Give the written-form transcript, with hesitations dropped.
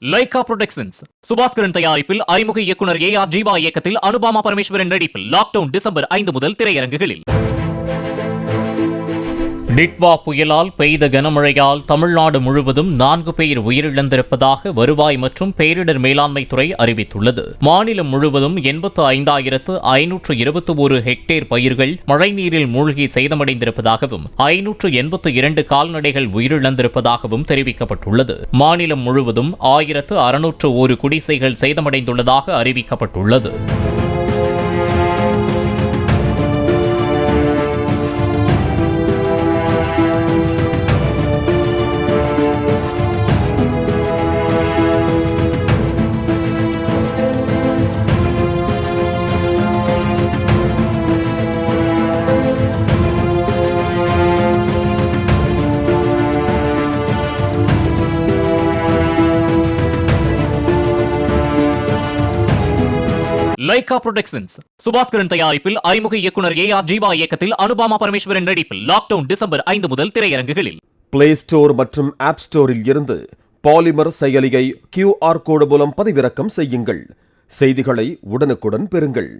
Lyca productions Subaskaran தயாரிப்பில் அறிமுக இயக்குனர் ஏ.ஆர். ஜீவா இயக்கத்தில் அனுபாமா பரமேஸ்வரன் நடிப்பில் லாக்டவுன் டிசம்பர் 5 முதல் திரையரங்குகளில். டிட்வா புயலால் பெய்த கனமழையால் தமிழ்நாடு முழுவதும் 4 பேர் உயிரிழந்திருப்பதாக வருவாய் மற்றும் பேரிடர் மேலாண்மை துறை அறிவித்துள்ளது. மாநிலம் முழுவதும் 85,521 ஹெக்டேர் பயிர்கள் மழைநீரில் மூழ்கி சேதமடைந்திருப்பதாகவும் 582 கால்நடைகள் உயிரிழந்திருப்பதாகவும் தெரிவிக்கப்பட்டுள்ளது. மாநிலம் முழுவதும் 1601 குடிசைகள் சேதமடைந்துள்ளதாக அறிவிக்கப்பட்டுள்ளது. லைகா புரொடக்ஷன்ஸ் சுபாஸ்கரன் தயாரிப்பில் அறிமுக இயக்குனர் ஏ.ஆர். ஜீவா இயக்கத்தில் அனுபாமா பரமேஸ்வரன் நடிப்பில் லாக்டவுன் டிசம்பர் 5 முதல் திரையரங்குகளில். பிளே ஸ்டோர் மற்றும் ஆப் ஸ்டோரில் இருந்து பாலிமர் செயலியை QR கோடு மூலம் பதிவிறக்கம் செய்யுங்கள். செய்திகளை உடனுக்குடன் பெறுங்கள்.